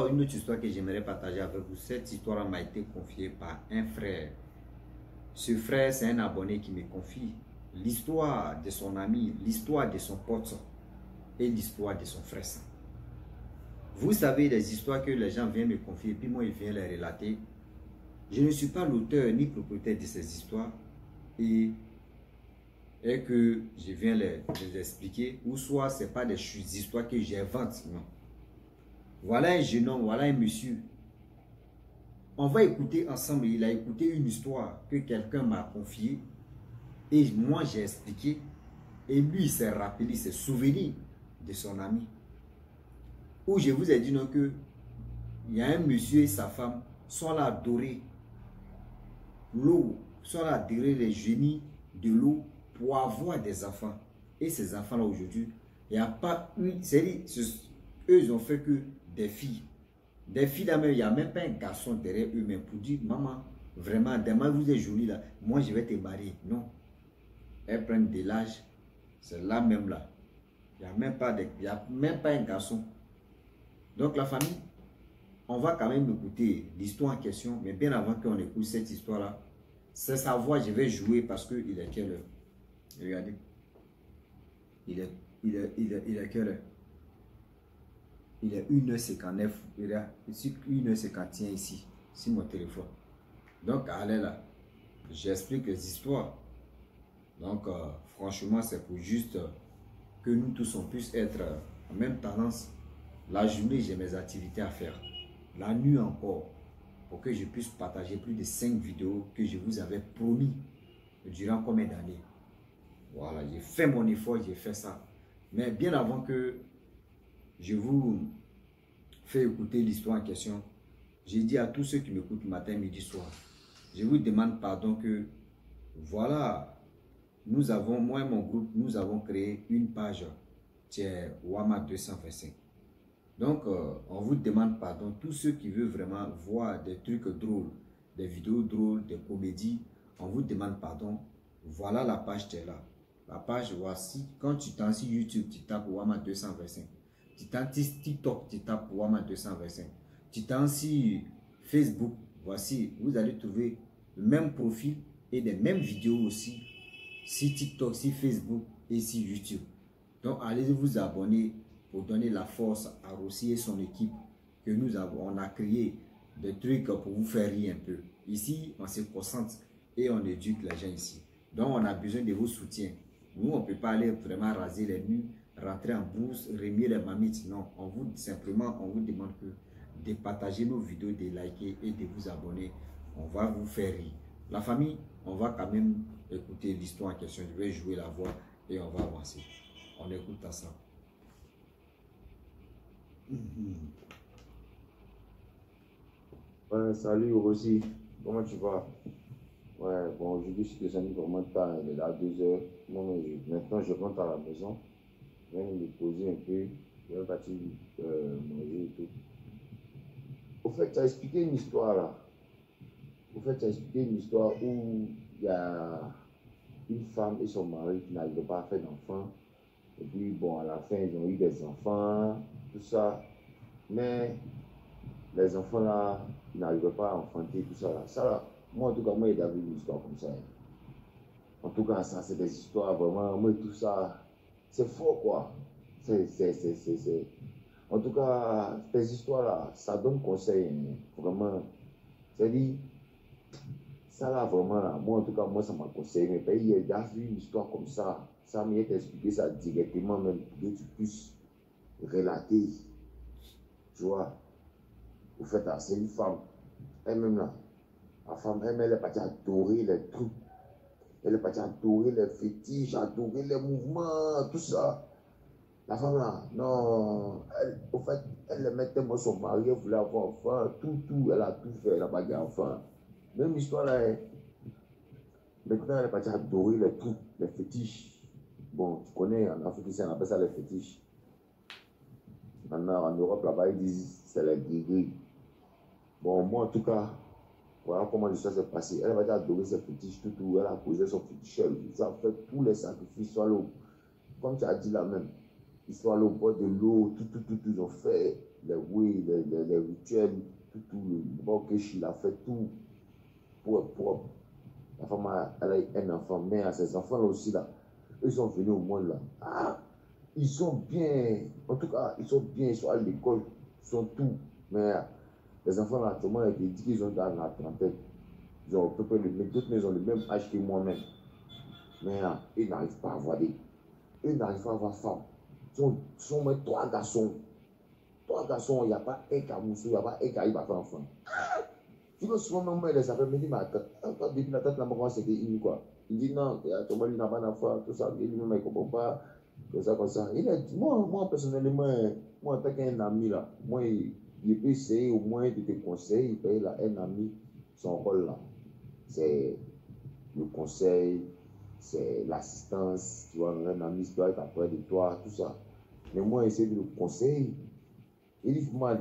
encore une autre histoire que j'aimerais partager avec vous. Cette histoire m'a été confiée par un frère. Ce frère, c'est un abonné qui me confie l'histoire de son ami, l'histoire de son pote et l'histoire de son frère. Vous savez, les histoires que les gens viennent me confier, puis moi, ils viennent les relater. Je ne suis pas l'auteur ni propriétaire de ces histoires et que je viens les expliquer, ou soit ce n'est pas des histoires que j'invente, non. Voilà un jeune homme, voilà un monsieur. On va écouter ensemble. Il a écouté une histoire que quelqu'un m'a confiée et moi j'ai expliqué. Et lui il s'est rappelé, il s'est souvenu de son ami. Où je vous ai dit non que il y a un monsieur et sa femme sont là à adorer l'eau, sont là à adorer les génies de l'eau pour avoir des enfants. Et ces enfants-là aujourd'hui, il n'y a pas une. C'est-à-dire, eux ils ont fait que des filles. Des filles là même, il n'y a même pas un garçon derrière eux-mêmes pour dire maman, vraiment, demain vous êtes jolie là, moi je vais te marier. Non. Elles prennent de l'âge, c'est là même là. Il n'y a même pas un garçon. Donc la famille, on va quand même écouter l'histoire en question, mais bien avant qu'on écoute cette histoire-là, c'est sa voix, je vais jouer parce qu'il est quelle heure? Regardez. Il est quelle heure? Il est 1h59, il est ici 1h51 ici, sur mon téléphone. Donc, allez là, j'explique les histoires. Donc, franchement, c'est pour juste que nous tous on puisse être en même tendance. La journée, j'ai mes activités à faire. La nuit encore, pour que je puisse partager plus de 5 vidéos que je vous avais promis durant combien d'années. Voilà, j'ai fait mon effort, j'ai fait ça. Mais bien avant que je vous fais écouter l'histoire en question, j'ai dit à tous ceux qui m'écoutent matin, midi, soir, je vous demande pardon que, voilà, nous avons, moi et mon groupe, nous avons créé une page, c'est Wama 225. Donc, on vous demande pardon, tous ceux qui veulent vraiment voir des trucs drôles, des vidéos drôles, des comédies, on vous demande pardon. Voilà la page, t'es là. La page, voici, quand tu t'en sur YouTube, tu tapes Wama 225. Tu t'en sur TikTok, tu tapes Wama 225. Tu t'en sur Facebook, voici, vous allez trouver le même profil et les mêmes vidéos aussi sur TikTok, sur Facebook et sur YouTube. Donc, allez vous abonner pour donner la force à Rossi et son équipe que nous avons. On a créé des trucs pour vous faire rire un peu. Ici, on se concentre et on éduque les gens ici. Donc, on a besoin de vos soutiens. Nous, on ne peut pas aller vraiment raser les murs, rentrer en bourse, remuer les mamites. Non, simplement, on vous demande de partager nos vidéos, de liker et de vous abonner. On va vous faire rire. La famille, on va quand même écouter l'histoire en question. Je vais jouer la voix et on va avancer. On écoute à ça. Ouais, salut Rosy, comment tu vas? Ouais, bon, aujourd'hui je suis descendu vraiment tard, il est là 2h. Maintenant je rentre à la maison, je viens me poser un peu, je vais partir manger et tout. Au fait, tu as expliqué une histoire là. Au fait, tu as expliqué une histoire où il y a une femme et son mari qui n'arrivaient pas à faire d'enfants. Et puis, bon, à la fin, ils ont eu des enfants, tout ça. Mais les enfants là, ils n'arrivaient pas à enfanter, tout ça là. Ça là, moi en tout cas, moi j'ai vu une histoire comme ça. En tout cas, ça c'est des histoires vraiment, moi tout ça, c'est fort quoi. En tout cas, ces histoires là, ça donne conseil, hein, vraiment. C'est-à-dire, ça là vraiment là, moi en tout cas, moi ça m'a conseillé. Mais il y a vu une histoire comme ça m'a expliqué ça directement même pour que tu puisses relater, tu vois. Au fait, c'est une femme, elle-même là, la femme, elle est partie adorer les trucs, elle est partie adorer les fétiches, adorer les mouvements, tout ça. La femme là, non, au fait, elle aimait tellement son mari, elle voulait avoir enfant, tout, elle a tout fait, elle n'a pas d'enfant. Même histoire là, maintenant elle est partie adorer les trucs, les fétiches. Bon, tu connais, en Afrique, on appelle ça les fétiches. Maintenant, en Europe, là-bas, ils disent c'est les gris-gris. Bon, moi, en tout cas, voilà comment l'histoire s'est passée. Elle va adorer ses fétiches, tout, elle a posé son fétiche, ça fait tous les sacrifices, comme tu as dit là même, ils sont allés au bord de l'eau, tout, ils ont fait oui, les rituels, tout, le bon il a fait tout pour être propre. La femme elle a un enfant, mais à ses enfants là aussi là, ils sont venus au monde là. Ah, ils sont bien, en tout cas, ils sont bien, ils sont à l'école, ils sont tout. Mais les enfants là, actuellement, ils disent qu'ils ont dans la trentaine. Ils ont à peu près d'autres, mais ils ont le même âge que moi-même. Mais ils n'arrivent pas à avoir des. Ils n'arrivent pas à avoir femme. Ils sont mais trois garçons. Trois garçons, il n'y a pas un qui a moussou, il n'y a pas un qui arrive à faire enfant. Tu vois, souvent, même les appelle, me dit, mais attends, depuis la tête, la maman, c'était une quoi. Il dit non, comment il n'a pas d'enfant, tout ça, il lui-même, il ne comprend pas, comme ça. Il a dit, moi, personnellement, moi, en tant qu'un ami, là, moi, il peut essayer au moins de te conseiller, il paye là, un ami, son rôle là. C'est le conseil, c'est l'assistance, tu vois, un ami, qui doit être après de toi, tout ça. Mais moi, essayer de le conseiller. Il dit, moi,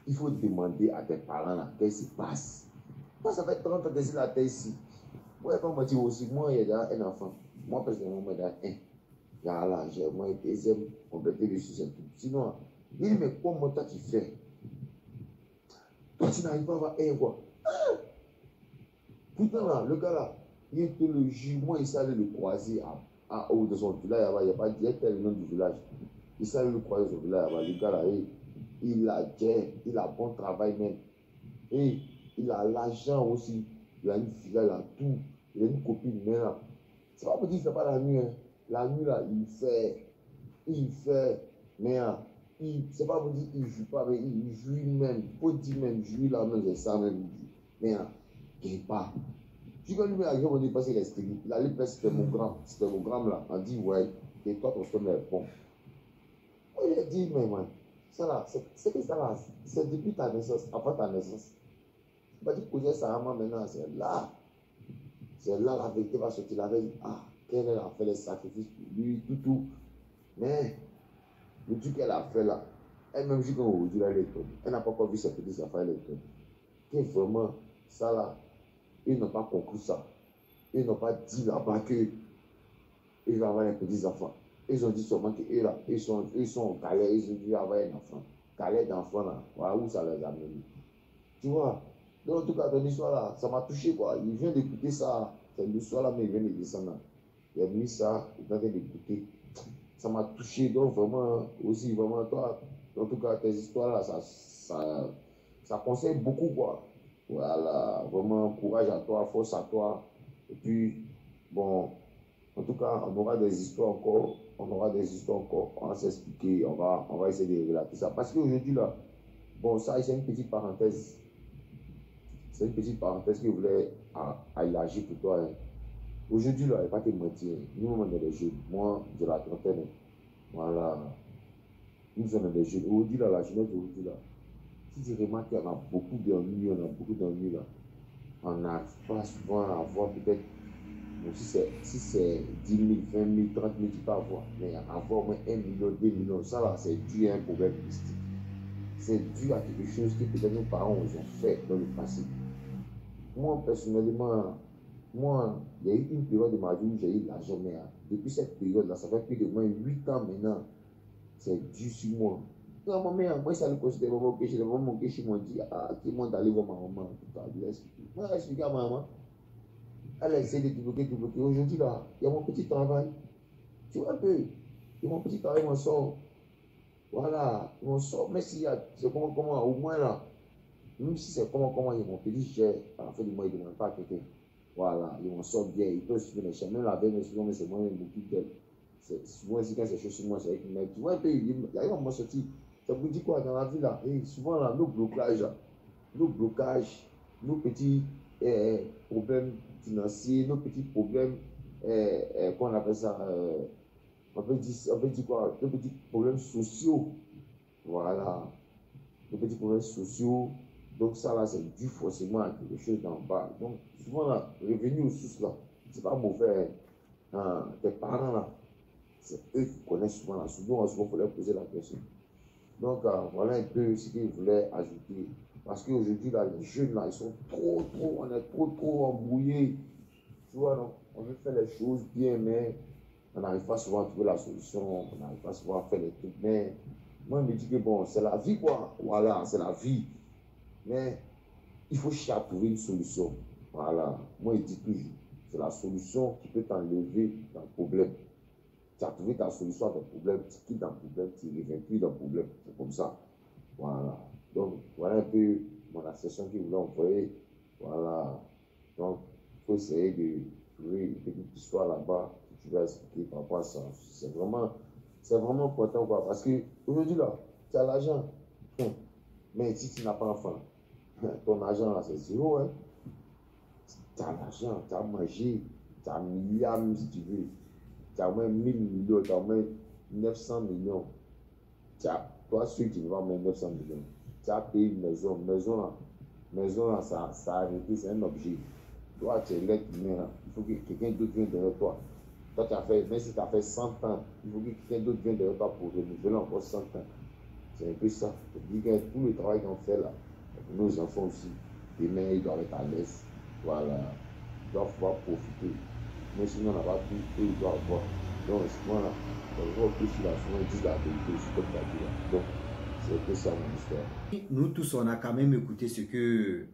il faut demander à tes parents là, qu'est-ce qui se passe. Moi, ça fait 30 ans que je suis là ici. Moi, quand on m'a dit aussi, moi, il y a un enfant. Moi, personnellement, moi, il y a un. Il y a là, j'ai moi, deuxième, complété dessus, c'est tout. Sinon, il dit, mais comment toi tu fais? Toi, tu n'arrives pas à avoir un, quoi. Putain, là, le gars là, il te le jure, moi, il s'est allé le croiser à haut de son village, il n'y a pas directeur le nom du village. Il s'est allé le croiser son village, le gars là, il a il a bon travail même. Et il a l'argent aussi. Il a une fille, il a tout. Il a une copine maintenant. C'est pas pour dire qu'il ne fait pas la nuit. Hein. La nuit, là, il fait, mais c'est pas pour dire qu'il ne joue pas, mais il joue même. Il faut dire même, jouer là même, c'est ça même. Mais il ne pas. Je suis lui, avec on dit parce qu'il est strict. Il a allé faire ce thermogramme là. On dit, ouais, et toi, ton stomach est bon. Il a dit, mais man, ça là, c'est que ça là, c'est depuis ta naissance, avant ta naissance. Bah, tu posais ça à moi maintenant, c'est là. C'est là la vérité va sortir. La veille, qu'elle a fait les sacrifices pour lui, tout. Mais, le truc qu'elle a fait là, elle-même, je quand aujourd'hui, elle est tombée. Elle n'a pas encore vu ses petits enfants, elle est tombée. Que vraiment, ça là, ils n'ont pas conclu ça. Ils n'ont pas dit là-bas qu'ils vont avoir les petits enfants. Ils ont dit seulement qu'eux là, ils sont au Calais, ils ont dû avoir un enfant. Calais d'enfants là, voilà où ça les a menés. Tu vois? Donc, en tout cas, ton histoire là, ça m'a touché quoi. Il vient d'écouter ça. C'est l'histoire là, mais il vient de descendre. Il a mis ça, il vient d'écouter. Ça m'a touché. Donc, vraiment, aussi, vraiment, toi, en tout cas, tes histoires là, ça conseille beaucoup quoi. Voilà, vraiment, courage à toi, force à toi. Et puis, bon, en tout cas, on aura des histoires encore. On va s'expliquer. On va essayer de relater ça. Parce qu'aujourd'hui là, bon, ça, c'est une petite parenthèse. C'est une petite parenthèse que je voulais élargir pour toi. Hein. Aujourd'hui, là, il ne va pas te mentir. Nous, on est des jeunes. Moi, j'ai la trentaine. Voilà. Nous sommes des jeunes. Aujourd'hui, là, la jeunesse d'aujourd'hui, là, si tu remarques qu'il y en a beaucoup d'ennuis, là. On n'arrive pas souvent à avoir peut-être, bon, si c'est 10 000, 20 000, 30 000, tu peux avoir. Mais avoir au moins 1 million, 2 millions, ça, là, c'est dû à un problème mystique. C'est dû à quelque chose que peut-être nos parents ont fait dans le passé. Moi, personnellement, il y a eu une période de ma vie où j'ai eu l'argent, mais depuis cette période-là, ça fait plus de moins 8 ans maintenant, c'est dur sur moi. Non, ma mère, moi, ça le considère vraiment que j'ai vraiment que je m'en dit, qui m'ont d'aller voir ma maman. Moi, je explique à ma maman, elle a essayé de débloquer. Aujourd'hui, là, il y a mon petit travail. Tu vois un peu, il y a mon petit travail, m'en sort. Voilà, m'en sort, mais s'il y a, c'est comment, au moins là, même si c'est comment, il y a mon petit cher, à la fin du mois, il ne demande pas à quelqu'un. Voilà, ils m'en sortent bien, ils peuvent suivre les chemins. Même la veille, mais souvent, c'est moi qui m'occupe d'elle. Souvent, si quand c'est chaud sur moi, c'est avec une mec. Tu vois, un peu, il arrive à m'en sortir. Ça vous dit quoi dans la vie là? Et souvent, là, nos blocages, nos petits problèmes financiers, nos petits problèmes, qu'on appelle ça, on peut dire quoi? Nos petits problèmes sociaux. Voilà, nos petits problèmes sociaux. Donc ça là, c'est dû forcément à quelque chose d'en bas. Donc souvent là, revenir aux sources là, c'est pas mauvais. Hein. Tes parents là, c'est eux qui connaissent souvent la source. Donc souvent, il faut leur poser la question. Donc voilà un peu ce qu'ils voulaient ajouter. Parce qu'aujourd'hui là, les jeunes là, ils sont on est trop embrouillés. Tu vois, non? On veut faire les choses bien, mais on n'arrive pas souvent à trouver la solution. On n'arrive pas souvent à faire les trucs. Mais Moi, je me dis que bon, c'est la vie, quoi. Voilà, c'est la vie. Mais il faut chercher à trouver une solution. Voilà. Moi, je dis toujours, c'est la solution qui peut t'enlever dans le problème. Tu as trouvé ta solution à ton problème, tu quittes dans le problème, tu ne reviens plus dans le problème. C'est comme ça. Voilà. Donc, voilà un peu mon association qui voulait envoyer. Voilà. Donc, il faut essayer de trouver une petite histoire là-bas que tu vas expliquer par rapport à ça. C'est vraiment important, quoi. Parce qu'aujourd'hui, là, tu as l'argent. Mais si tu n'as pas d'enfant, ton argent, là, c'est zéro. Hein. Tu as l'argent, tu as mangé, tu as un milliard, même si tu veux. Tu as au moins 1000 millions, tu as au moins 900 millions. Toi, celui qui va mettre 900 millions, tu as payé une maison. Maison là, ça a arrêté, c'est un objet. Toi, tu es l'être humain là. Il faut que quelqu'un d'autre vienne derrière toi. Toi, tu as fait, même si tu as fait 100 ans, il faut que quelqu'un d'autre vienne derrière toi pour renouveler encore 100 ans. C'est un peu ça. Je dis que tout le travail qu'on fait là, pour nos enfants aussi, demain, ils doivent être à l'aise. Voilà. Ils doivent pouvoir profiter. Mais sinon, on n'a pas tout, eux, ils doivent avoir. Donc, voilà. On va réfléchir là, souvent, ils disent la vérité aussi, comme tu as dit là. Donc, c'est un peu ça mon histoire. Nous tous, on a quand même écouté ce que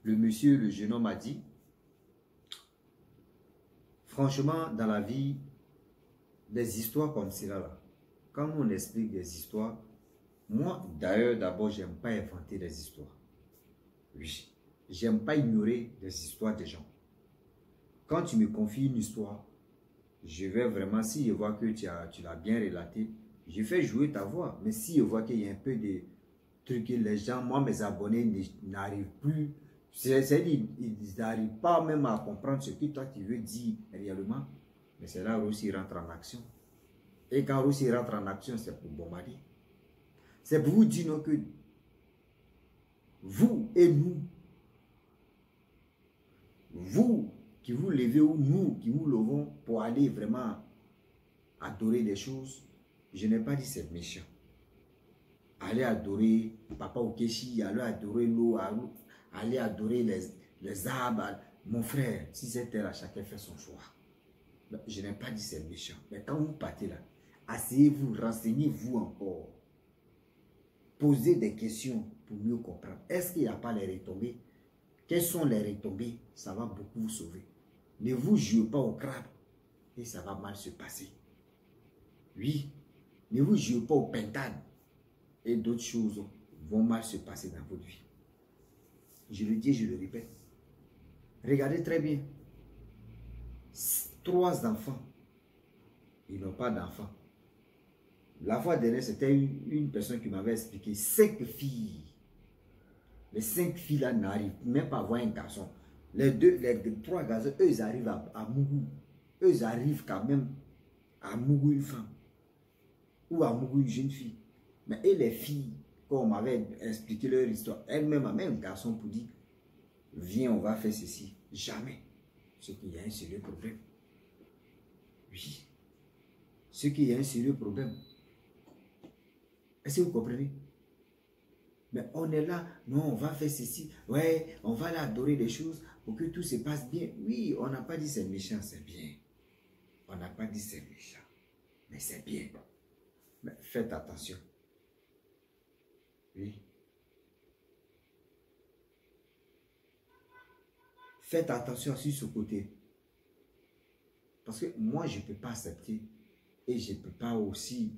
le monsieur, le jeune homme a dit. Franchement, dans la vie, des histoires comme cela, là, quand on explique des histoires, moi, d'ailleurs, d'abord, j'aime pas inventer des histoires. Oui. J'aime pas ignorer des histoires des gens. Quand tu me confies une histoire, je vais vraiment, si je vois que tu l'as bien relaté, je fais jouer ta voix. Mais si je vois qu'il y a un peu de trucs que les gens, moi, mes abonnés n'arrivent plus, c'est-à-dire, ils n'arrivent pas même à comprendre ce que toi, tu veux dire réellement. Mais c'est là où Russie rentre en action. Et quand Russie rentre en action, c'est pour bombarder. C'est pour vous dire non, que vous et nous, vous qui vous levez ou nous qui vous levons pour aller vraiment adorer des choses, je n'ai pas dit c'est méchant. Aller adorer Papa Okeshi, aller adorer l'eau, aller adorer les arbres. Mon frère, si c'était là, chacun fait son choix. Je n'ai pas dit c'est méchant. Mais quand vous partez là, asseyez-vous, renseignez-vous encore. Posez des questions pour mieux comprendre. Est-ce qu'il n'y a pas les retombées? Quelles sont les retombées? Ça va beaucoup vous sauver. Ne vous jouez pas au crabe et ça va mal se passer. Oui, ne vous jouez pas au pentade et d'autres choses vont mal se passer dans votre vie. Je le dis, je le répète. Regardez très bien. 3 enfants, ils n'ont pas d'enfants. La fois dernière, c'était une personne qui m'avait expliqué 5 filles. Les 5 filles-là n'arrivent même pas à avoir un garçon. Les 3 garçons, eux, ils arrivent à Mougou. Eux, ils arrivent quand même à Mougou une femme. Ou à Mougou une jeune fille. Mais et les filles, quand on m'avait expliqué leur histoire, elles-mêmes avaient un garçon pour dire, viens, on va faire ceci. Jamais. C'est qu'il y a un sérieux problème. Oui. C'est qu'il y a un sérieux problème. Est-ce que vous comprenez? Mais on est là, non, on va faire ceci, ouais, on va adorer les choses pour que tout se passe bien. Oui, on n'a pas dit c'est méchant, c'est bien. On n'a pas dit c'est méchant, mais c'est bien. Mais faites attention. Oui. Faites attention sur ce côté. Parce que moi, je ne peux pas accepter et je ne peux pas aussi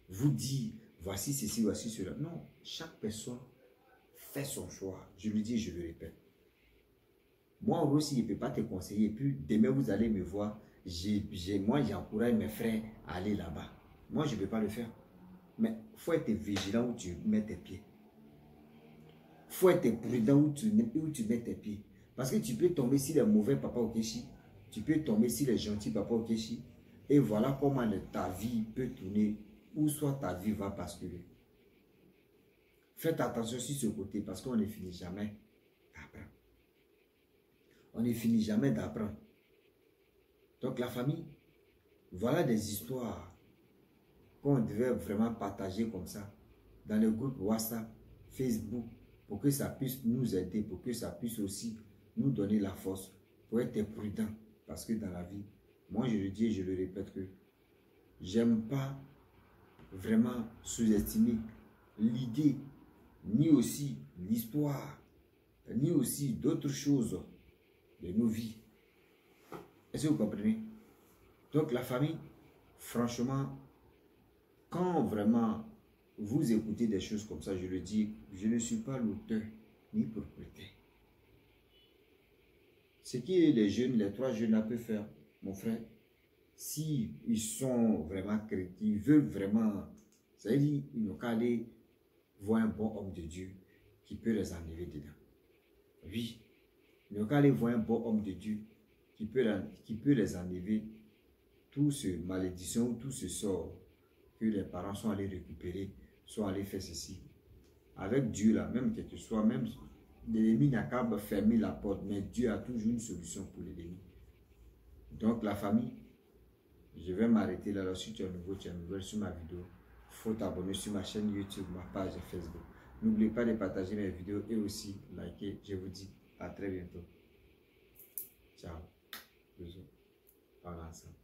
vous dire, voici ceci, voici cela. Non, chaque personne fait son choix. Je le dis, je le répète. Moi aussi, je ne peux pas te conseiller. Puis demain, vous allez me voir. Moi, j'encourage mes frères à aller là-bas. Moi, je ne peux pas le faire. Mais il faut être vigilant où tu mets tes pieds. Il faut être prudent où tu mets tes pieds. Parce que tu peux tomber sur les mauvais Papa Okeshi. Tu peux tomber sur les gentils Papa Okeshi. Et voilà comment ta vie peut tourner. Ou soit ta vie va basculer. Faites attention sur ce côté parce qu'on ne finit jamais d'apprendre. On ne finit jamais d'apprendre. Donc la famille, voilà des histoires qu'on devait vraiment partager comme ça dans le groupe WhatsApp, Facebook, pour que ça puisse nous aider, pour que ça puisse aussi nous donner la force pour être prudent. Parce que dans la vie, moi je le dis et je le répète que j'aime pas vraiment sous-estimer l'idée, ni aussi l'histoire, ni aussi d'autres choses de nos vies. Est-ce que vous comprenez? Donc la famille, franchement, quand vraiment vous écoutez des choses comme ça, je le dis, je ne suis pas l'auteur ni propriétaire. Ce que les jeunes, les 3 jeunes peuvent faire, mon frère, si ils sont vraiment chrétiens, ils veulent vraiment, c'est-à-dire, ils n'ont qu'à aller voir un bon homme de Dieu qui peut les enlever dedans. Oui, ils n'ont qu'à aller voir un bon homme de Dieu qui peut les enlever tout ce malédiction, tout ce sort que les parents sont allés récupérer, sont allés faire ceci. Avec Dieu là, même quelque soit, même l'ennemi n'a qu'à fermer la porte, mais Dieu a toujours une solution pour l'ennemi. Donc la famille, je vais m'arrêter là. Alors, si tu es nouveau, tu es nouvelle sur ma vidéo, il faut t'abonner sur ma chaîne YouTube, ma page Facebook. N'oubliez pas de partager mes vidéos et aussi liker. Je vous dis à très bientôt. Ciao. Bisous. Parlons ensemble.